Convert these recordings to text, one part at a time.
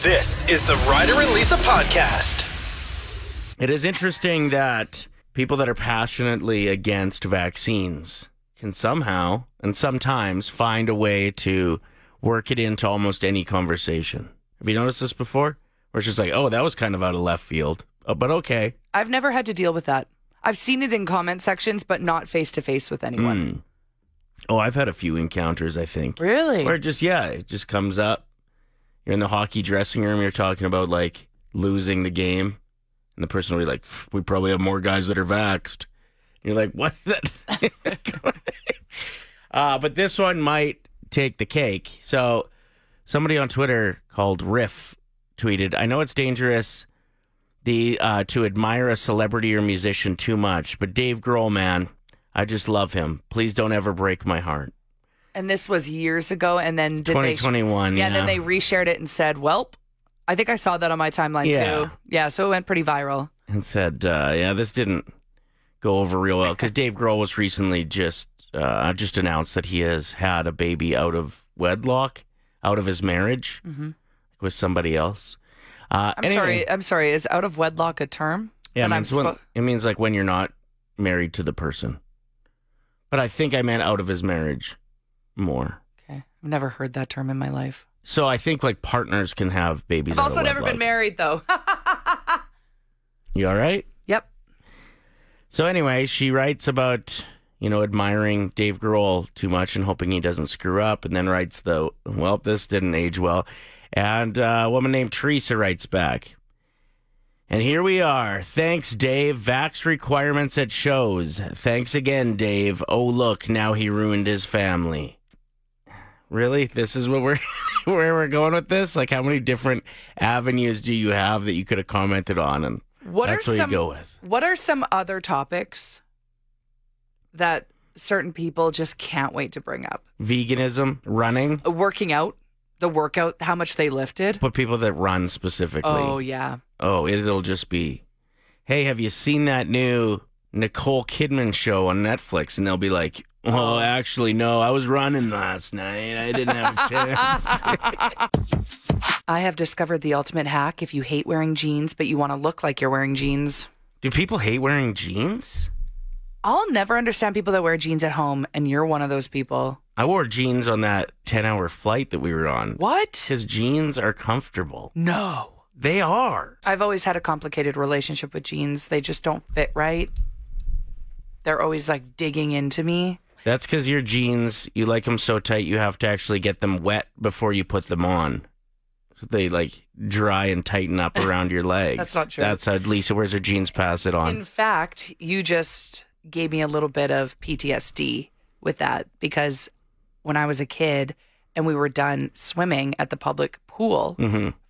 This is the Ryder and Lisa podcast. It is interesting that people that are passionately against vaccines can somehow and sometimes find a way to work it into almost any conversation. Have you noticed this before? Where it's just like, oh, that was kind of out of left field, but okay. I've never had to deal with that. I've seen it in comment sections, but not face-to-face with anyone. Oh, I've had a few encounters, I think. Really? Where it just comes up. You're in the hockey dressing room, you're talking about, like, losing the game. And the person will be like, we probably have more guys that are vaxxed. And you're like, what? But this one might take the cake. So somebody on Twitter called Riff tweeted, I know it's dangerous to admire a celebrity or musician too much, but Dave Grohl, man, I just love him. Please don't ever break my heart. And this was years ago, and then 2021, and then they reshared it and said, welp. I think I saw that on my timeline, too. Yeah, so it went pretty viral. And said, this didn't go over real well, because Dave Grohl was recently just announced that he has had a baby out of his marriage with somebody else. I'm sorry. Is out of wedlock a term? Yeah, it means like when you're not married to the person. But I think I meant out of his marriage more. Okay. I've never heard that term in my life. So I think like partners can have babies. I've also never been married, though. You all right? Yep. So anyway, she writes about, admiring Dave Grohl too much and hoping he doesn't screw up, and then writes this didn't age well. And a woman named Teresa writes back. And here we are. Thanks, Dave. Vax requirements at shows. Thanks again, Dave. Oh, look, now he ruined his family. Really? This is what where we're going with this? Like, how many different avenues do you have that you could have commented on? And that's what you go with. What are some other topics that certain people just can't wait to bring up? Veganism, running. Working out, the workout, how much they lifted. But people that run specifically. Oh, yeah. Oh, it'll just be, hey, have you seen that new Nicole Kidman show on Netflix? And they'll be like, oh, actually, no, I was running last night. I didn't have a chance. I have discovered the ultimate hack if you hate wearing jeans, but you want to look like you're wearing jeans. Do people hate wearing jeans? I'll never understand people that wear jeans at home, and you're one of those people. I wore jeans on that 10-hour flight that we were on. What? Because jeans are comfortable. No. They are. I've always had a complicated relationship with jeans. They just don't fit right. They're always like digging into me. That's because your jeans, you like them so tight you have to actually get them wet before you put them on. So they like dry and tighten up around your legs. That's not true. That's how Lisa wears her jeans, pass it on. In fact, you just gave me a little bit of PTSD with that, because when I was a kid and we were done swimming at the public pool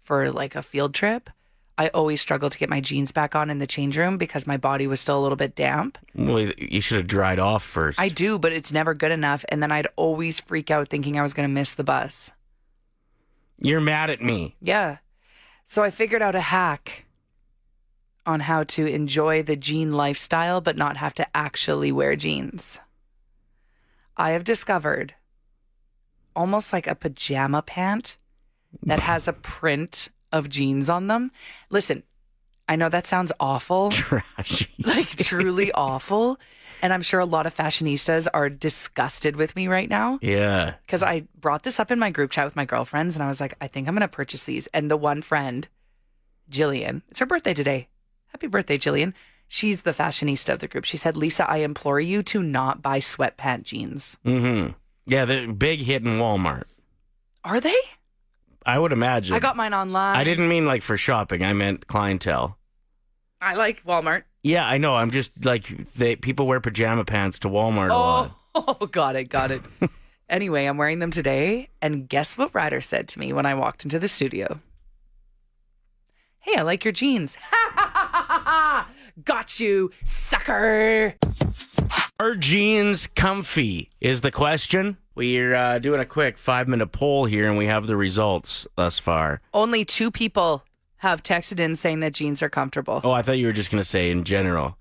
for like a field trip, I always struggled to get my jeans back on in the change room because my body was still a little bit damp. Well, you should have dried off first. I do, but it's never good enough. And then I'd always freak out thinking I was going to miss the bus. You're mad at me. Yeah. So I figured out a hack on how to enjoy the jean lifestyle but not have to actually wear jeans. I have discovered almost like a pajama pant that has a print of jeans on them. Listen, I know that sounds awful. Trashy. Like truly awful. And I'm sure a lot of fashionistas are disgusted with me right now. Yeah. Because I brought this up in my group chat with my girlfriends and I was like, I think I'm going to purchase these. And the one friend, Jillian, it's her birthday today. Happy birthday, Jillian. She's the fashionista of the group. She said, Lisa, I implore you to not buy sweatpant jeans. Mm-hmm. Yeah, the big hit in Walmart. Are they? I would imagine. I got mine online. I didn't mean like for shopping. I meant clientele. I like Walmart. Yeah, I know. I'm just like, people wear pajama pants to Walmart a lot. Oh, got it. Anyway, I'm wearing them today. And guess what Ryder said to me when I walked into the studio? Hey, I like your jeans. Got you, sucker. Are jeans comfy is the question. We're doing a quick 5-minute poll here, and we have the results thus far. Only 2 people have texted in saying that jeans are comfortable. Oh, I thought you were just going to say in general.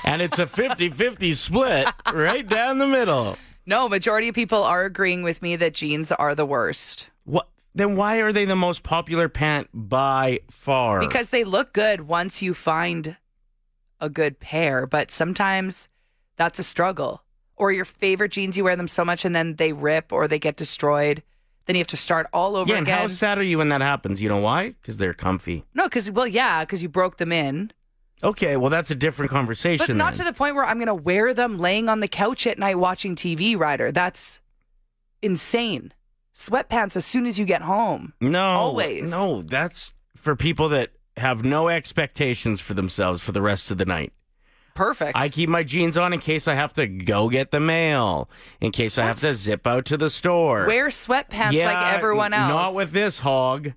And it's a 50-50 split right down the middle. No, majority of people are agreeing with me that jeans are the worst. What? Then why are they the most popular pant by far? Because they look good once you find a good pair, but sometimes that's a struggle. Or your favorite jeans, you wear them so much and then they rip or they get destroyed. Then you have to start all over and again. How sad are you when that happens? You know why? Because they're comfy. No, because you broke them in. Okay, well, that's a different conversation. But not to the point where I'm going to wear them laying on the couch at night watching TV, Ryder. That's insane. Sweatpants as soon as you get home. No. Always. No, that's for people that have no expectations for themselves for the rest of the night. Perfect. I keep my jeans on in case I have to go get the mail, in case I have to zip out to the store. Wear sweatpants like everyone else. Not with this hog.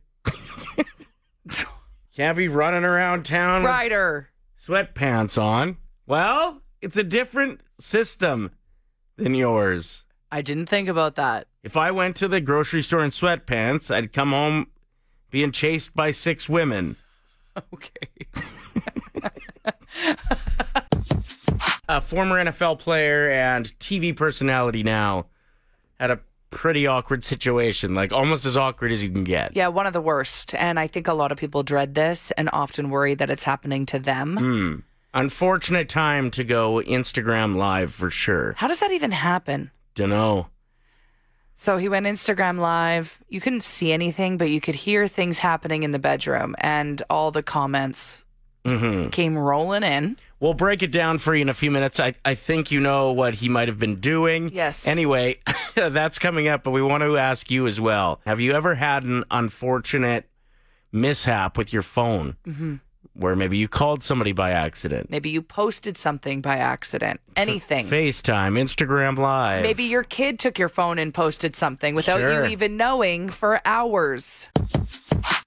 Can't be running around town Ryder. with sweatpants on. Well, it's a different system than yours. I didn't think about that. If I went to the grocery store in sweatpants, I'd come home being chased by 6 women. Okay. A former NFL player and TV personality now had a pretty awkward situation, like almost as awkward as you can get. Yeah, one of the worst. And I think a lot of people dread this and often worry that it's happening to them. Unfortunate time to go Instagram Live for sure. How does that even happen? Dunno. So he went Instagram Live. You couldn't see anything, but you could hear things happening in the bedroom. And all the comments came rolling in. We'll break it down for you in a few minutes. I think you know what he might have been doing. Yes. Anyway, that's coming up, but we want to ask you as well. Have you ever had an unfortunate mishap with your phone? Where maybe you called somebody by accident? Maybe you posted something by accident. Anything. FaceTime, Instagram Live. Maybe your kid took your phone and posted something without Sure. you even knowing for hours.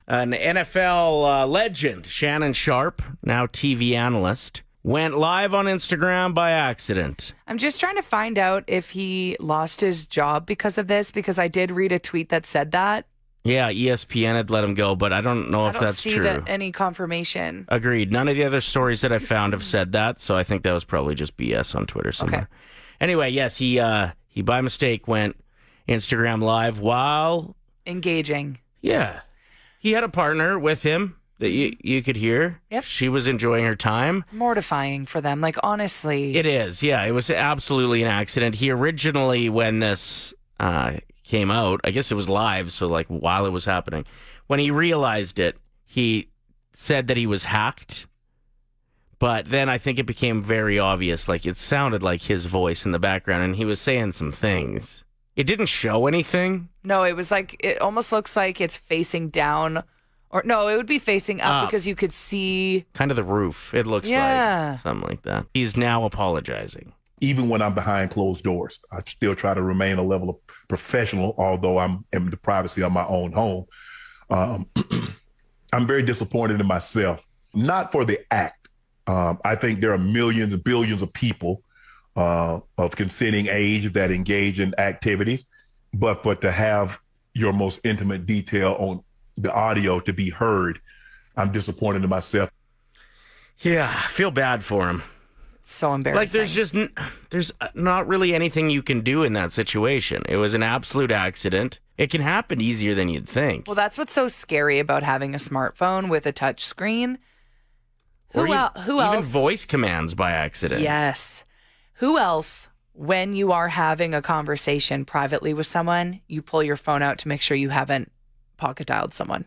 An NFL legend, Shannon Sharp, now TV analyst, went live on Instagram by accident. I'm just trying to find out if he lost his job because of this, because I did read a tweet that said that. Yeah, ESPN had let him go, but I don't know if that's true. I don't see any confirmation. Agreed. None of the other stories that I found have said that, so I think that was probably just BS on Twitter somewhere. Okay. Anyway, yes, he by mistake went Instagram Live while... Engaging. Yeah. He had a partner with him that you could hear. Yep. She was enjoying her time. Mortifying for them. Like, honestly. It is, yeah. It was absolutely an accident. He originally, when this came out, I guess it was live, so like while it was happening, when he realized it, he said that he was hacked. But then I think it became very obvious, like it sounded like his voice in the background, and he was saying some things. It didn't show anything. No, it was like, it almost looks like it's facing down. Or no, it would be facing up because you could see. Kind of the roof, it looks like. Something like that. He's now apologizing. Even when I'm behind closed doors, I still try to remain a level of professional, although I'm in the privacy of my own home. I'm very disappointed in myself, not for the act. I think there are millions and billions of people of consenting age that engage in activities, but to have your most intimate detail on the audio to be heard, I'm disappointed in myself. Yeah, I feel bad for him. So embarrassing. Like there's not really anything you can do in that situation. It was an absolute accident. It can happen easier than you'd think. Well, that's what's so scary about having a smartphone with a touch screen. Who else? Even voice commands by accident. Yes. Who else, when you are having a conversation privately with someone, you pull your phone out to make sure you haven't pocket dialed someone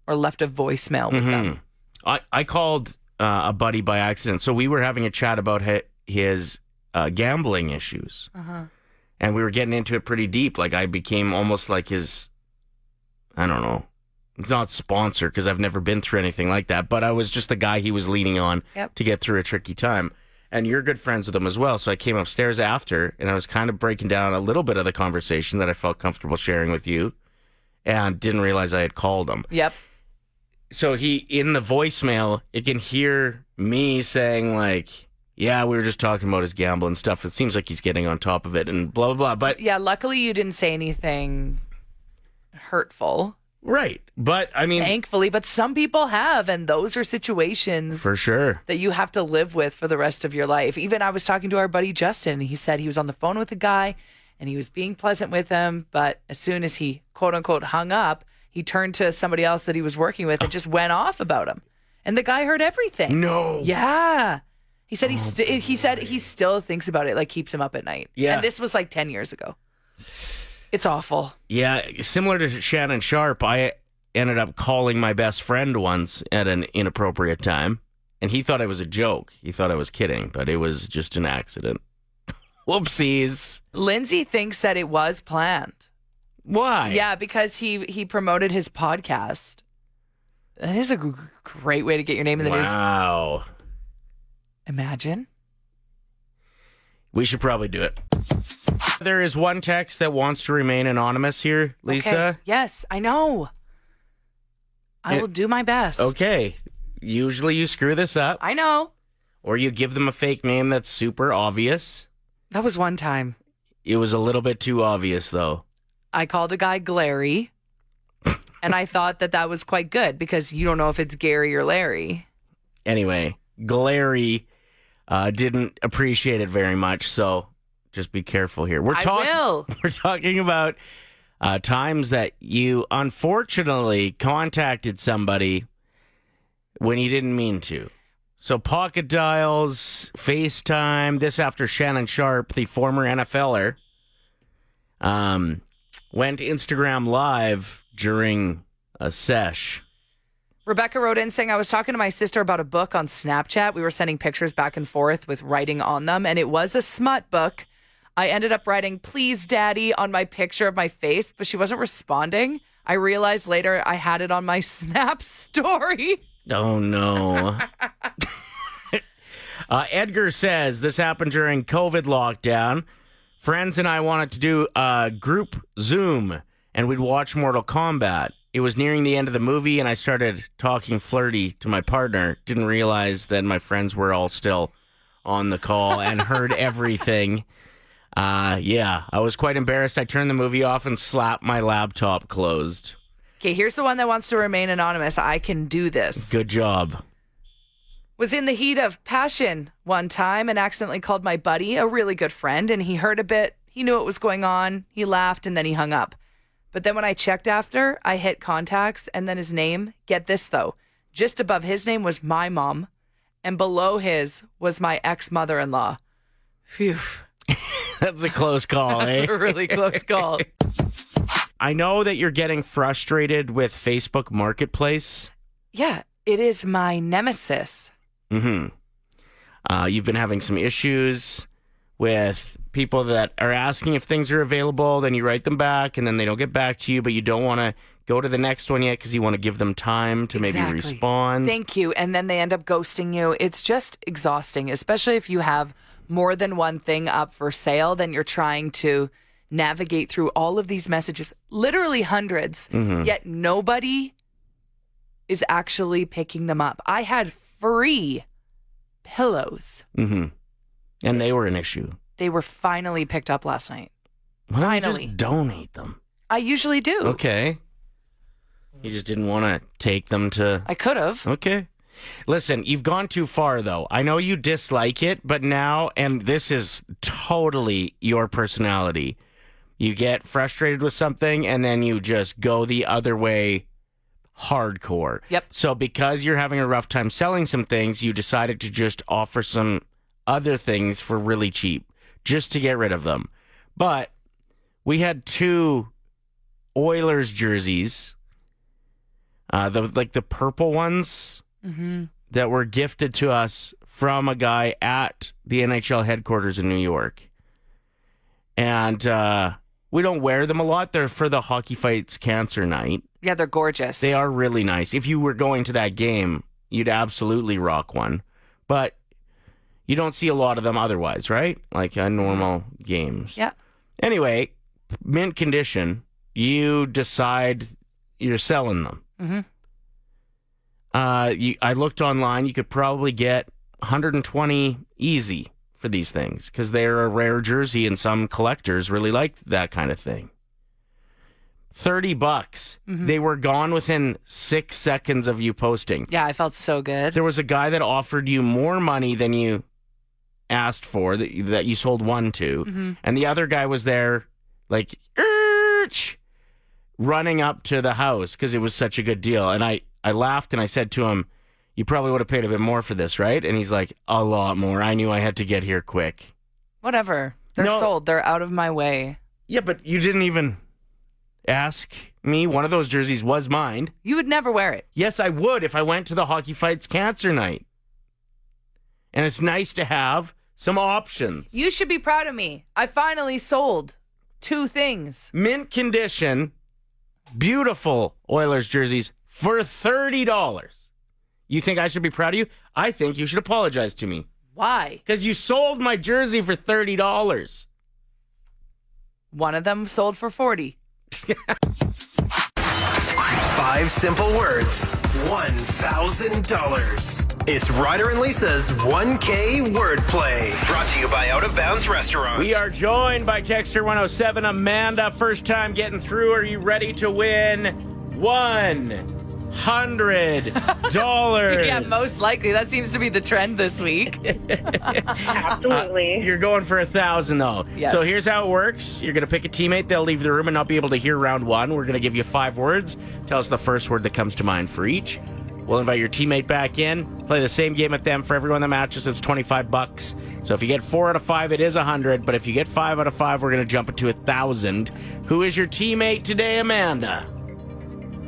or left a voicemail with them? I called a buddy by accident. So we were having a chat about his gambling issues. And we were getting into it pretty deep. Like I became almost like his, I don't know, not sponsor because I've never been through anything like that, but I was just the guy he was leaning on to get through a tricky time. And you're good friends with him as well. So I came upstairs after and I was kind of breaking down a little bit of the conversation that I felt comfortable sharing with you and didn't realize I had called him. Yep. So in the voicemail, it can hear me saying like, yeah, we were just talking about his gambling stuff. It seems like he's getting on top of it and blah, blah, blah. But yeah, luckily you didn't say anything hurtful. Right. But I mean, thankfully, but some people have, and those are situations for sure that you have to live with for the rest of your life. Even I was talking to our buddy Justin, and he said he was on the phone with a guy and he was being pleasant with him. But as soon as he, quote unquote, hung up, he turned to somebody else that he was working with and just went off about him. And the guy heard everything. No. Yeah. He said he said he still thinks about it, like keeps him up at night. Yeah. And this was like 10 years ago. It's awful. Yeah, similar to Shannon Sharp, I ended up calling my best friend once at an inappropriate time, and he thought it was a joke. He thought I was kidding, but it was just an accident. Whoopsies. Lindsay thinks that it was planned. Why? Yeah, because he promoted his podcast. That is a great way to get your name in the news. Wow. Imagine. We should probably do it. There is one text that wants to remain anonymous here, Lisa. Okay. Yes, I know. I will do my best. Okay. Usually you screw this up, I know. or you give them a fake name that's super obvious. That was one time. It was a little bit too obvious, though. I called a guy Glary, and I thought that was quite good because you don't know if it's Gary or Larry. Anyway, Glary didn't appreciate it very much, so just be careful here. I will. We're talking about times that you unfortunately contacted somebody when you didn't mean to. So pocket dials, FaceTime, this after Shannon Sharp, the former NFLer, went Instagram Live during a sesh. Rebecca wrote in saying, I was talking to my sister about a book on Snapchat. We were sending pictures back and forth with writing on them, and it was a smut book. I ended up writing, please, daddy, on my picture of my face, but she wasn't responding. I realized later I had it on my Snap story. Oh, no. Edgar says this happened during COVID lockdown. Friends and I wanted to do a group Zoom, and we'd watch Mortal Kombat. It was nearing the end of the movie, and I started talking flirty to my partner. Didn't realize that my friends were all still on the call and heard everything. Yeah, I was quite embarrassed. I turned the movie off and slapped my laptop closed. Okay, here's the one that wants to remain anonymous. I can do this. Good job. Was in the heat of passion one time and accidentally called my buddy, a really good friend, and he heard a bit. He knew what was going on. He laughed, and then he hung up. But then when I checked after, I hit contacts, and then his name, get this though, just above his name was my mom, and below his was my ex-mother-in-law. Phew. That's a close call, That's a really close call. I know that you're getting frustrated with Facebook Marketplace. Yeah, it is my nemesis. Mm-hmm. You've been having some issues with people that are asking if things are available, then you write them back, and then they don't get back to you, but you don't want to go to the next one yet because you want to give them time to maybe respond. Thank you. And then they end up ghosting you. It's just exhausting, especially if you have more than one thing up for sale, then you're trying to navigate through all of these messages, literally hundreds, yet nobody is actually picking them up. I had free pillows. And they were an issue. They were finally picked up last night. Why don't you Finally. just donate them? I usually do. Okay. You just didn't want to take them to... I could have. Okay. Listen, you've gone too far, though. I know you dislike it, but now, and this is totally your personality, you get frustrated with something, and then you just go the other way hardcore. Yep. So because you're having a rough time selling some things, you decided to just offer some other things for really cheap, just to get rid of them. But we had 2 Oilers jerseys, the purple ones that were gifted to us from a guy at the NHL headquarters in New York. And we don't wear them a lot. They're for the Hockey Fights Cancer Night. Yeah, they're gorgeous. They are really nice. If you were going to that game, you'd absolutely rock one. But you don't see a lot of them otherwise, right? Like normal games. Yeah. Anyway, mint condition, you decide you're selling them. I looked online. You could probably get 120 easy for these things because they're a rare jersey and some collectors really like that kind of thing. $30. They were gone within 6 seconds of you posting. Yeah, I felt so good. There was a guy that offered you more money than you asked for that you sold one to, and the other guy was there, like, "Erch!" running up to the house because it was such a good deal. And I laughed and I said to him, "You probably would have paid a bit more for this, right?" And he's like, "A lot more. I knew I had to get here quick." Whatever. They're sold. They're out of my way. Yeah, but you didn't even ask me. One of those jerseys was mine. You would never wear it. Yes, I would if I went to the Hockey Fights Cancer Night. And it's nice to have some options. You should be proud of me. I finally sold 2 things. Mint condition, beautiful Oilers jerseys for $30. You think I should be proud of you? I think you should apologize to me. Why? Because you sold my jersey for $30. One of them sold for $40. 5 simple words, $1,000. It's Ryder and Lisa's 1K wordplay. Brought to you by Out of Bounds Restaurant. We are joined by Texter 107, Amanda. First time getting through. Are you ready to win $100? Yeah, most likely. That seems to be the trend this week. Absolutely. You're going for $1,000 though. Yes. So here's how it works. You're going to pick a teammate. They'll leave the room and not be able to hear round 1. We're going to give you 5 words. Tell us the first word that comes to mind for each. We'll invite your teammate back in. Play the same game with them. For everyone that matches, it's $25. So if you get 4 out of 5, it is $100. But if you get 5 out of 5, we're going to jump it to $1,000. Who is your teammate today, Amanda?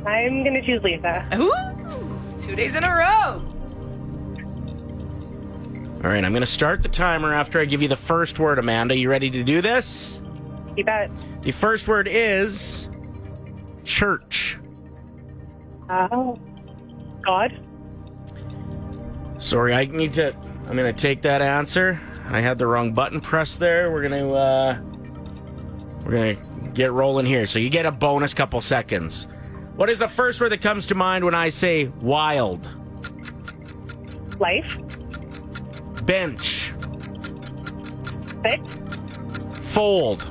I'm going to choose Lisa. Ooh, 2 days in a row. All right, I'm going to start the timer after I give you the first word, Amanda. You ready to do this? You bet. The first word is church. God. Sorry, I'm going to take that answer. I had the wrong button pressed there. We're going to get rolling here. So you get a bonus couple seconds. What is the first word that comes to mind when I say wild? Life. Bench. Fit. Fold.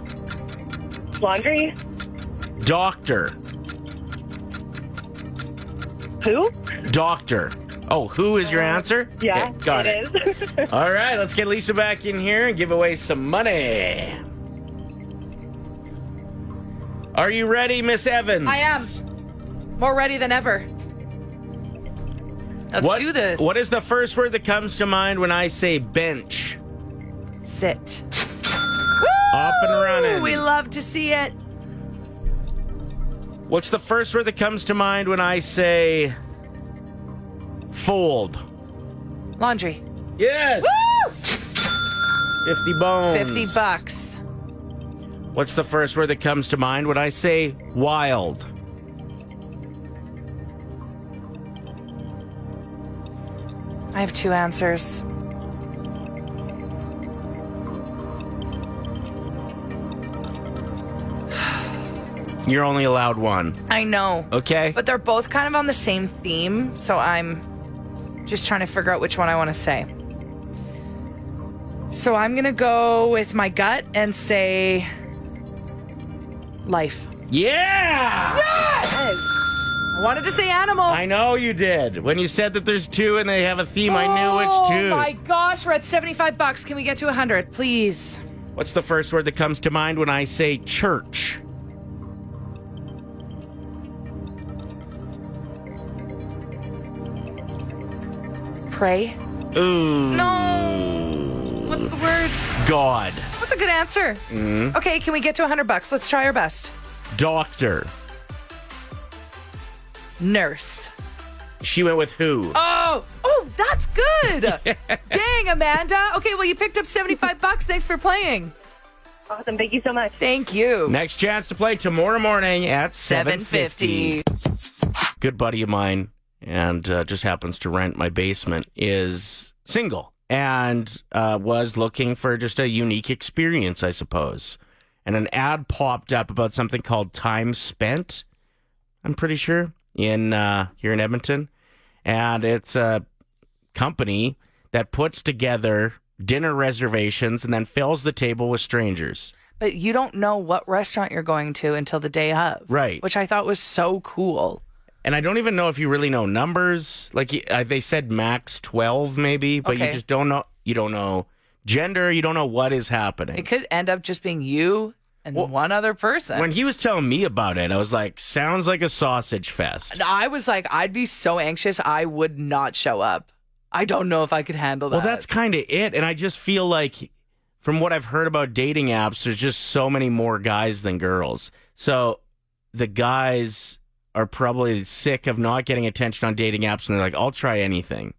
Laundry. Doctor. Who? Doctor. Oh, who is your answer? Yeah, Okay, got it. is. All right, let's get Lisa back in here and give away some money. Are you ready, Miss Evans? I am. More ready than ever. Let's do this. What is the first word that comes to mind when I say bench? Sit. Off and running. We love to see it. What's the first word that comes to mind when I say fold? Laundry. Yes. Woo! 50 bones. $50. What's the first word that comes to mind when I say wild? I have 2 answers. You're only allowed one. I know. Okay? But they're both kind of on the same theme, so I'm just trying to figure out which one I want to say. So I'm going to go with my gut and say life. Yeah! Yes! I wanted to say animal. I know you did. When you said that there's 2 and they have a theme, I knew which 2. Oh my gosh, we're at $75. Can we get to 100, please? What's the first word that comes to mind when I say church? Pray. Ooh. No. What's the word? God. What's a good answer? Okay, can we get to $100? Let's try our best. Doctor. Nurse. She went with who? Oh, that's good. Dang, Amanda. Okay, well, you picked up $75. Thanks for playing. Awesome. Thank you so much. Thank you. Next chance to play tomorrow morning at 7:50. Good buddy of mine, and just happens to rent my basement, is single and was looking for just a unique experience, I suppose. And an ad popped up about something called Time Spent, I'm pretty sure, in here in Edmonton. And it's a company that puts together dinner reservations and then fills the table with strangers. But you don't know what restaurant you're going to until the day of. Right. Which I thought was so cool. And I don't even know if you really know numbers. Like they said max 12 maybe, but Okay. you just don't know. You don't know gender, you don't know what is happening. It could end up just being you and one other person. When he was telling me about it, I was like, sounds like a sausage fest. And I was like, I'd be so anxious, I would not show up. I don't know if I could handle that. Well, that's kind of it. And I just feel like, from what I've heard about dating apps, there's just so many more guys than girls. So the guys are probably sick of not getting attention on dating apps, and they're like, I'll try anything.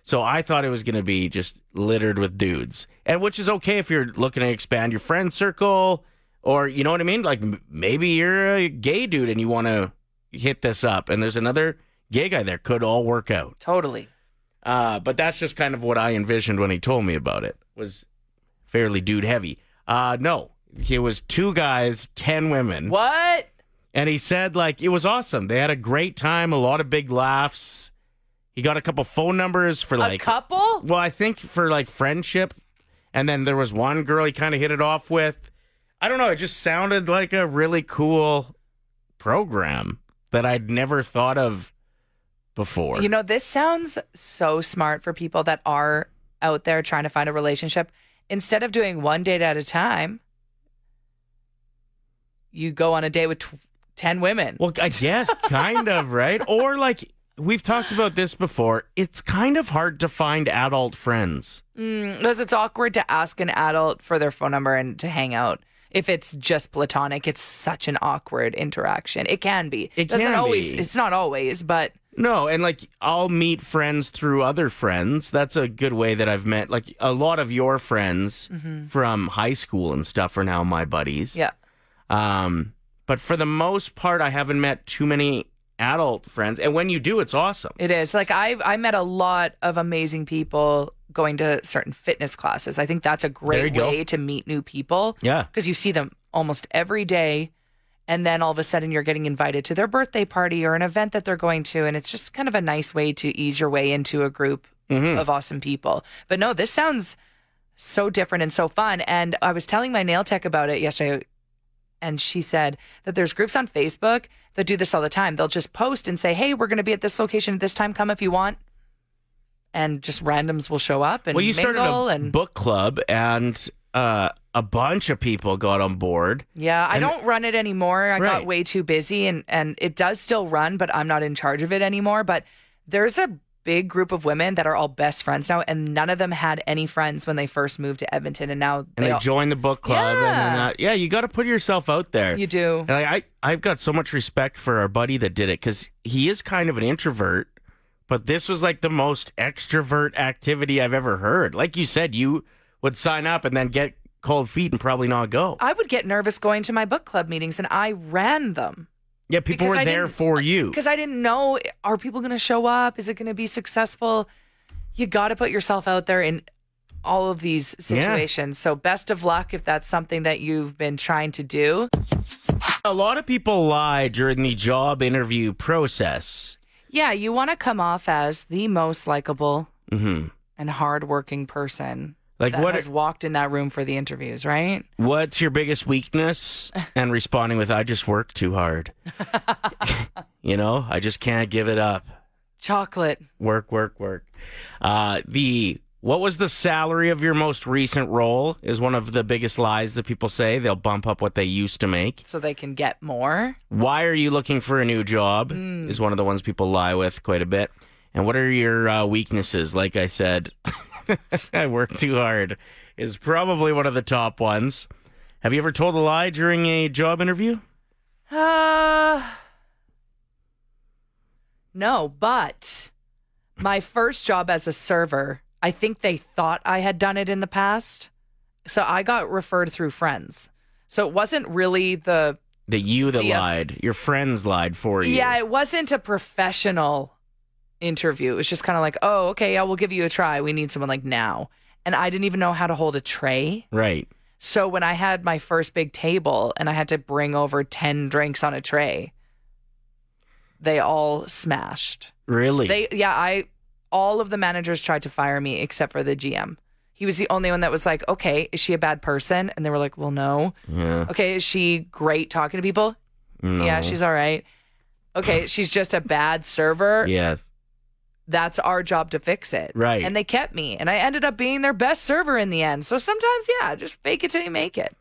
So I thought it was going to be just littered with dudes, and which is okay if you're looking to expand your friend circle, or you know what I mean? Like maybe you're a gay dude and you want to hit this up, and there's another gay guy there. Could all work out. Totally. But that's just kind of what I envisioned when he told me about it. Was fairly dude heavy. No, it was 2 guys, 10 women. What? And he said, like, it was awesome. They had a great time, a lot of big laughs. He got a couple phone numbers for, like... A couple? Well, I think for, like, friendship. And then there was one girl he kind of hit it off with. I don't know. It just sounded like a really cool program that I'd never thought of before. You know, this sounds so smart for people that are out there trying to find a relationship. Instead of doing one date at a time, you go on a date with 10 women. Well, I guess kind of, right? Or like we've talked about this before, it's kind of hard to find adult friends. Because it's awkward to ask an adult for their phone number and to hang out. If it's just platonic, it's such an awkward interaction. It can be. It Doesn't can always. be. It's not always, but No, and like I'll meet friends through other friends. That's a good way that I've met. Like a lot of your friends from high school and stuff are now my buddies. yeah. But for the most part, I haven't met too many adult friends. And when you do, it's awesome. It is. Like I met a lot of amazing people going to certain fitness classes. I think that's a There you great go. way to meet new people. Yeah. Because you see them almost every day. And then all of a sudden you're getting invited to their birthday party or an event that they're going to. And it's just kind of a nice way to ease your way into a group of awesome people. But no, this sounds so different and so fun. And I was telling my nail tech about it yesterday. And she said that there's groups on Facebook that do this all the time. They'll just post and say, hey, we're going to be at this location at this time. Come if you want. And just randoms will show up and Well, you started mingle. a And book club, and a bunch of people got on board. yeah, I don't run it anymore. I Right. got way too busy, and it does still run, but I'm not in charge of it anymore. But there's a big group of women that are all best friends now, and none of them had any friends when they first moved to Edmonton, and now And they all, joined the book club. Yeah. And then, you got to put yourself out there. you do. And I've got so much respect for our buddy that did it, because he is kind of an introvert, but this was like the most extrovert activity I've ever heard. Like you said, you would sign up and then get cold feet and probably not go. I would get nervous going to my book club meetings, and I ran them. Yeah, people because were I there didn't- for you. Because I didn't know, are people going to show up? Is it going to be successful? You got to put yourself out there in all of these situations. So best of luck if that's something that you've been trying to do. A lot of people lie during the job interview process. Yeah, you want to come off as the most likable Mm-hmm. and hardworking person Like that what? has walked in that room for the interviews, right? What's your biggest weakness? And responding with, "I just work too hard." I just can't give it up. Chocolate. Work. What was the salary of your most recent role is one of the biggest lies that people say. They'll bump up what they used to make. So they can get more. Why are you looking for a new job is one of the ones people lie with quite a bit. And what are your weaknesses? Like I said, I work too hard is probably one of the top ones. Have you ever told a lie during a job interview? No, but my first job as a server, I think they thought I had done it in the past. So I got referred through friends. So it wasn't really the lied. Your friends lied for you. Yeah, it wasn't a professional interview. It was just kind of like, oh, okay, yeah, we'll give you a try. We need someone like now. And I didn't even know how to hold a tray. Right. So when I had my first big table and I had to bring over 10 drinks on a tray, they all smashed. Really? All of the managers tried to fire me except for the GM. He was the only one that was like, okay, is she a bad person? And they were like, well, no. Yeah. Okay, is she great talking to people? No. Yeah, she's all right. Okay, she's just a bad server. Yes. that's our job to fix it. Right. And they kept me, and I ended up being their best server in the end. So sometimes, yeah, just fake it till you make it.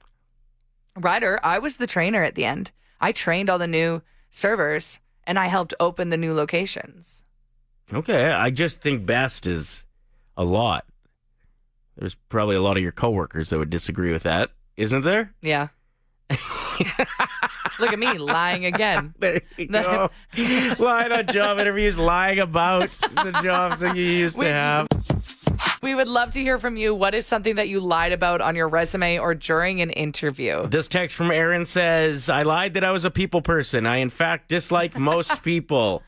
Ryder, I was the trainer at the end. I trained all the new servers, and I helped open the new locations. Okay, I just think best is a lot. There's probably a lot of your coworkers that would disagree with that, isn't there? Yeah. Look at me lying again. There you go. Lying on job interviews, lying about the jobs that you used to have. We would love to hear from you. What is something that you lied about on your resume or during an interview? This text from Aaron says, I lied that I was a people person. I, in fact, dislike most people.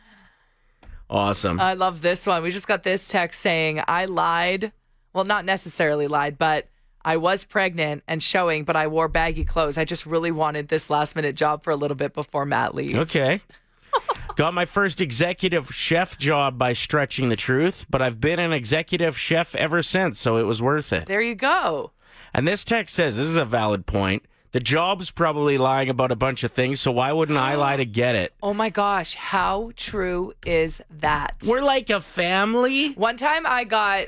Awesome. I love this one. We just got this text saying, I lied. Well, not necessarily lied, but I was pregnant and showing, but I wore baggy clothes. I just really wanted this last minute job for a little bit before Matt leaves. Okay. Got my first executive chef job by stretching the truth, but I've been an executive chef ever since, so it was worth it. There you go. And this text says, this is a valid point. The job's probably lying about a bunch of things, so why wouldn't I lie to get it? Oh my gosh, how true is that? We're like a family. One time I got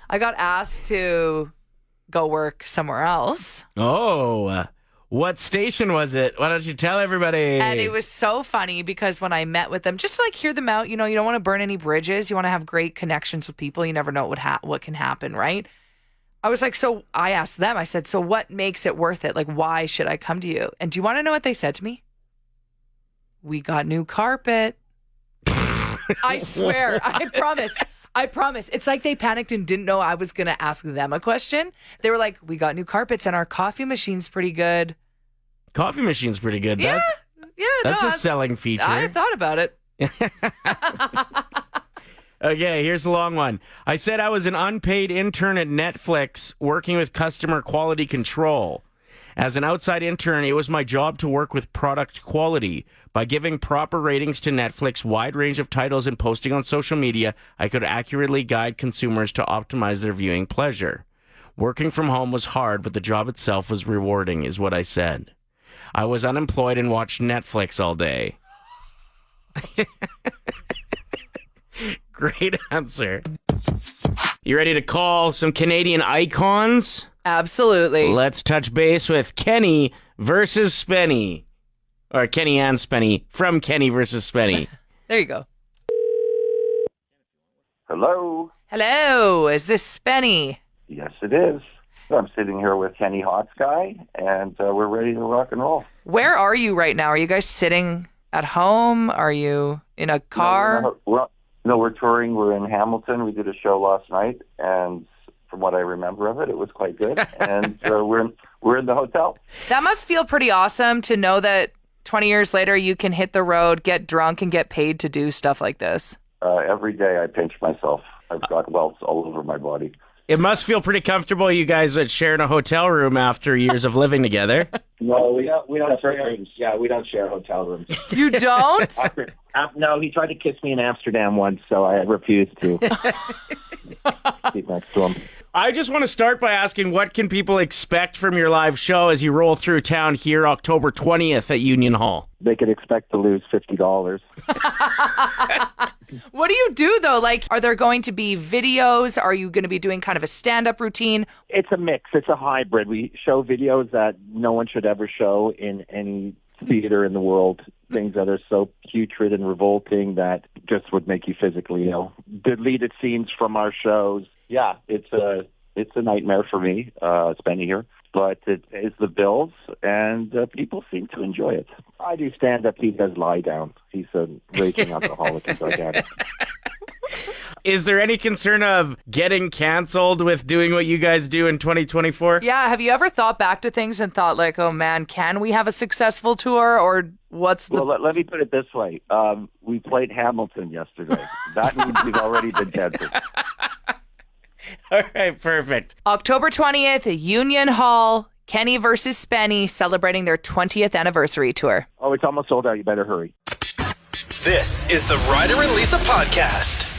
I got asked to go work somewhere else. Oh, what station was it? Why don't you tell everybody? And it was so funny because when I met with them, just to like hear them out, you know, you don't want to burn any bridges. You want to have great connections with people. You never know what can happen, right? I was like, so I asked them, I said, so what makes it worth it? Like, why should I come to you? And do you want to know what they said to me? We got new carpet. I swear, I promise. It's like they panicked and didn't know I was going to ask them a question. They were like, we got new carpets and our coffee machine's pretty good. Coffee machine's pretty good. Yeah. That's a selling feature. I thought about it. Okay, here's a long one. I said I was an unpaid intern at Netflix working with customer quality control. As an outside intern, it was my job to work with product quality. By giving proper ratings to Netflix, wide range of titles, and posting on social media, I could accurately guide consumers to optimize their viewing pleasure. Working from home was hard, but the job itself was rewarding, is what I said. I was unemployed and watched Netflix all day. Great answer. You ready to call some Canadian icons? Absolutely. Let's touch base with Kenny versus Spenny. Or Kenny and Spenny from Kenny versus Spenny. There you go. Hello. Hello. Is this Spenny? Yes, it is. I'm sitting here with Kenny Hot Sky, and we're ready to rock and roll. Where are you right now? Are you guys sitting at home? Are you in a car? No, we're touring. We're in Hamilton. We did a show last night, and from what I remember of it, it was quite good. And we're in the hotel. That must feel pretty awesome to know that 20 years later you can hit the road, get drunk, and get paid to do stuff like this. Every day I pinch myself. I've got welts all over my body. It must feel pretty comfortable you guys would share in a hotel room after years of living together. No, we don't share. Yeah, we don't share hotel rooms. You don't? No, he tried to kiss me in Amsterdam once, so I refused to keep next to him. I just want to start by asking, what can people expect from your live show as you roll through town here October 20th at Union Hall? They could expect to lose $50. What do you do, though? Like, are there going to be videos? Are you going to be doing kind of a stand-up routine? It's a mix. It's a hybrid. We show videos that no one should ever show in any theater in the world, things that are so putrid and revolting that just would make you physically ill. Deleted scenes from our shows. Yeah, it's a nightmare for me, Spenny here, but it is the bills, and people seem to enjoy it. I do stand-up. He does lie down. He's a raging alcoholic and drug addict. Is there any concern of getting canceled with doing what you guys do in 2024? Yeah, have you ever thought back to things and thought like, oh man, can we have a successful tour, or what's the... Well, let me put it this way. We played Hamilton yesterday. That means we've already been canceled. All right, perfect. October 20th, Union Hall, Kenny versus Spenny, celebrating their 20th anniversary tour. Oh, it's almost sold out. You better hurry. This is the Ryder and Lisa podcast.